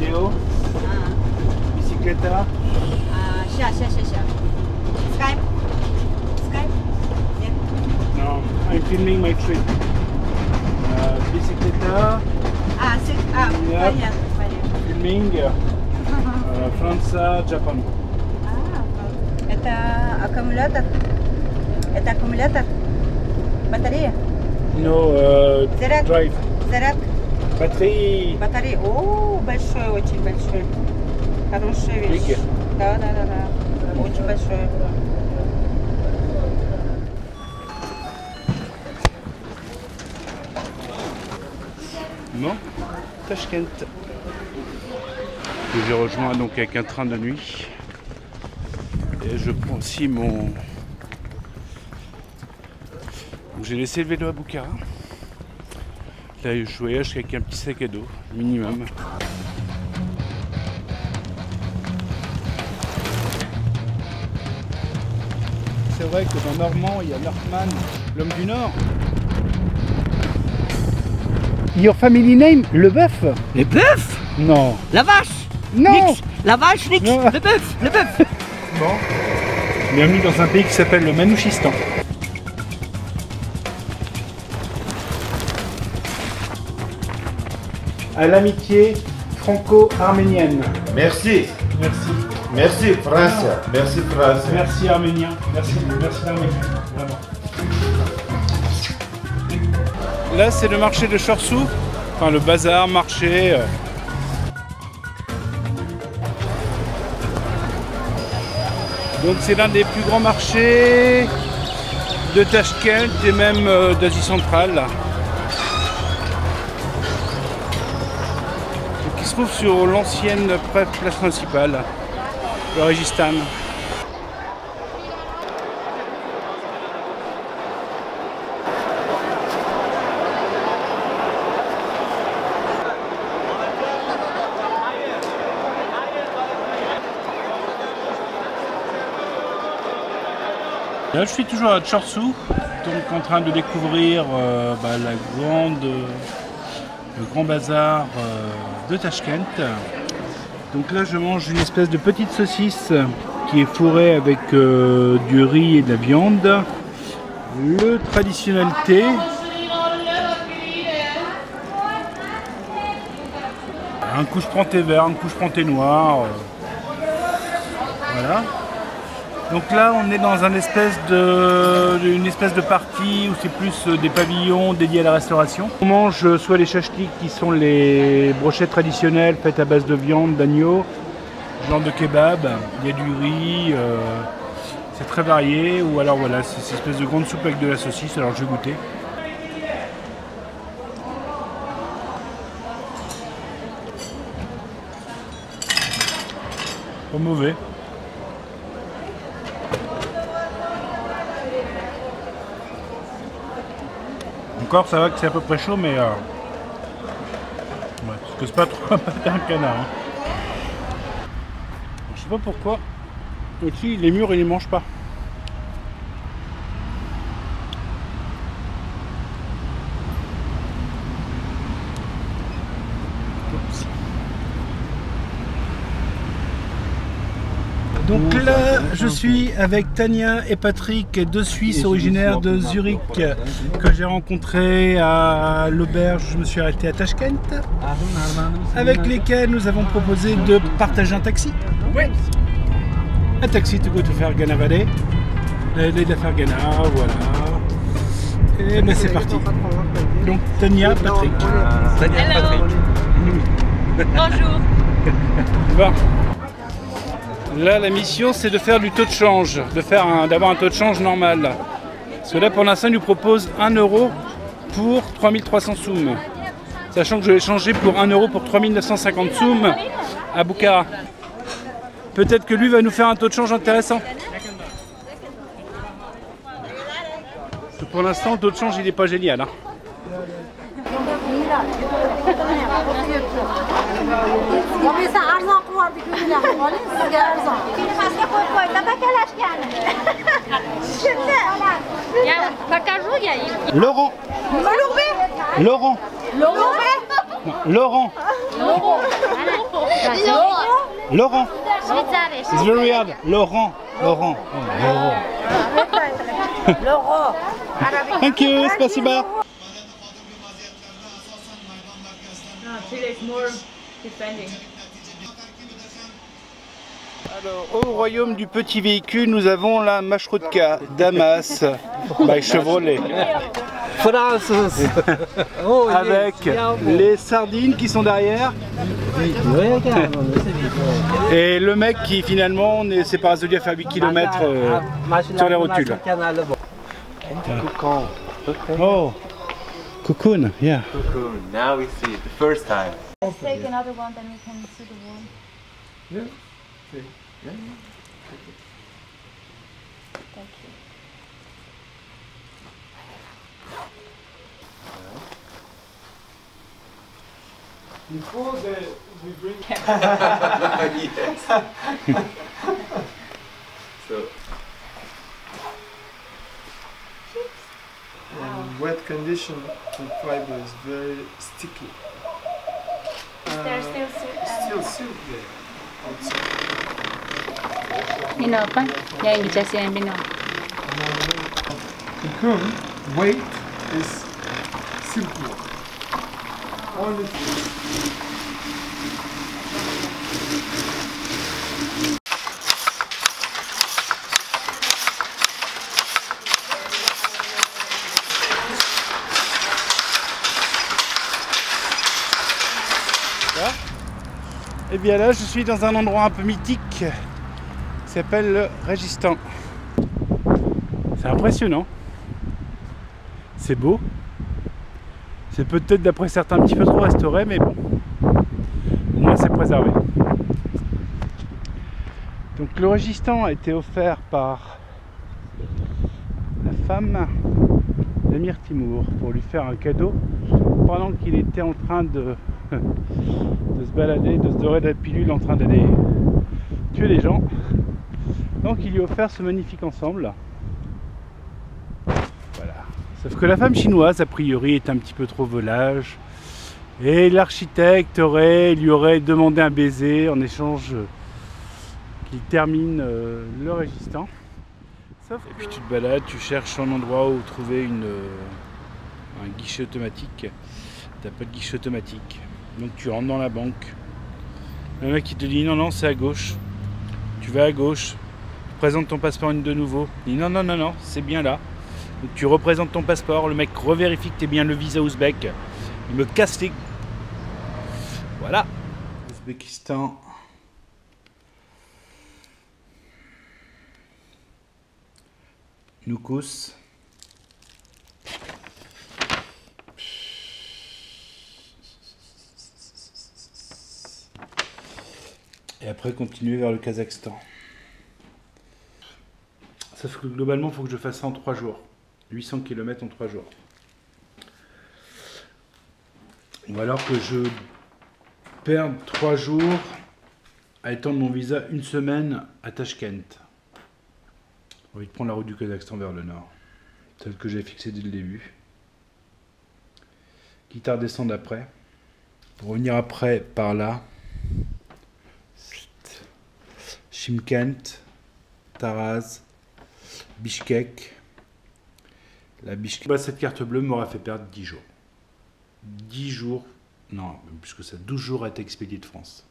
video. Bicicleta. Sure. Skype? Skype? Yeah. No, I'm filming my trip. Bicicleta. Yep. Понятно. Filming. France, Japan. Это аккумулятор? Это аккумулятор? Батарея? No, Заряд? drive. Заряд? Batterie. Батарея? О, большой, очень большой. Хорошая вещь. Big. Да. Очень большой. Non, Tashkent. Que j'ai rejoint donc avec un train de nuit. Et je prends aussi mon... Donc j'ai laissé le vélo à Bukhara. Là je voyage avec un petit sac à dos, minimum. C'est vrai que dans Normand, il y a Northman, l'homme du Nord. Your family name, le bœuf? Le bœuf? Non. La vache? Non. Nix. La vache, Nix. Non. Le bœuf. Bon. Bienvenue dans un pays qui s'appelle le Manouchistan. À l'amitié franco-arménienne. Merci. Merci. Merci France. Merci France. Merci arménien. Merci l'arménien. Vraiment. Là c'est le marché de Chorsou. Enfin le bazar, marché. Donc c'est l'un des plus grands marchés de Tashkent et même d'Asie centrale. Qui se trouve sur l'ancienne place principale, le Régistan. Là, je suis toujours à Chorsou, donc en train de découvrir le grand bazar de Tashkent. Donc là, je mange une espèce de petite saucisse qui est fourrée avec du riz et de la viande. Le traditionnel thé. Un coup je prends thé vert, un coup je prends thé noir. Voilà. Donc là on est dans une espèce de partie où c'est plus des pavillons dédiés à la restauration. On mange soit les chachliks qui sont les brochettes traditionnelles faites à base de viande, d'agneau, genre de kebab, il y a du riz, c'est très varié, ou alors voilà, c'est cette espèce de grande soupe avec de la saucisse, alors je vais goûter. Pas mauvais. Encore ça va que c'est à peu près chaud mais ouais, parce que c'est pas trop un canard. Hein. Je sais pas pourquoi. Aussi les murs ils les mangent pas. Donc là, je suis avec Tania et Patrick, deux Suisses originaires de Zurich que j'ai rencontrés à l'auberge. Je me suis arrêté à Tashkent, avec lesquels nous avons proposé de partager un taxi. Oui. Un taxi to go to Fergana Valley, de Fergana, voilà. Et ben c'est parti. Donc Tania, Patrick. Tania, Patrick. Bonjour. Bon. Là, la mission, c'est de faire du taux de change, d'avoir un taux de change normal. Parce que là, pour l'instant, il nous propose 1 euro pour 3300 soum. Sachant que je vais changer pour 1 euro pour 3950 soum à Bukhara. Peut-être que lui va nous faire un taux de change intéressant. Parce que pour l'instant, le taux de change, il n'est pas génial. Hein. Покажу я им. Laurent. Laurent. Laurent. Non, Laurent. Laurent. Швейцария. It's very hard. Laurent. Laurent. Oh, Laurent. Thank you. Спасибо. Alors, au royaume du petit véhicule, nous avons la Mashrutka Damas by Chevrolet. France. Oh, Avec les sardines qui sont derrière. Et le mec qui finalement s'est pas résolu à faire 8 km sur les rotules. Oh, cocoon, yeah. Cocoon. Now we see it the first time. Let's take another one, then we can see the wall. Thank you. Before we bring Yes. So In wet condition, the fiber is very sticky. There's still Still silk there. Binopa. Yeah, you just say Binopa. Cocoon weight is silky. Only Et bien là, je suis dans un endroit un peu mythique qui s'appelle le Régistan. C'est impressionnant. C'est beau. C'est peut-être d'après certains un petit peu trop restauré, mais bon. Au moins c'est préservé. Donc le Régistan a été offert par la femme d'Amir Timour pour lui faire un cadeau pendant qu'il était en train de se balader, de se dorer de la pilule en train d'aller tuer les gens. Donc il lui a offert ce magnifique ensemble. Voilà. Sauf que la femme chinoise a priori est un petit peu trop volage et l'architecte lui aurait demandé un baiser en échange qu'il termine le Régistan. Sauf et puis tu te balades, tu cherches un endroit où trouver un guichet automatique. T'as pas de guichet automatique. Donc tu rentres dans la banque. Le mec il te dit non, c'est à gauche. Tu vas à gauche. Tu présentes ton passeport de nouveau. Il dit non, c'est bien là. Donc tu représentes ton passeport. Le mec revérifie que t'es bien le visa ouzbek. Il me casse les... Voilà. Ouzbékistan. Noukous. Et après continuer vers le Kazakhstan. Sauf que globalement, il faut que je fasse ça en 3 jours. 800 km en 3 jours. Ou alors que je perde 3 jours à étendre mon visa 1 semaine à Tashkent. J'ai envie de prendre la route du Kazakhstan vers le nord. Celle que j'ai fixée dès le début. Quitte à redescendre après. Pour revenir après par là. Chimkent, Taraz, Bishkek. La Bishkek. Cette carte bleue m'aura fait perdre 10 jours. 10 jours, non, puisque ça 12 jours à être expédié de France.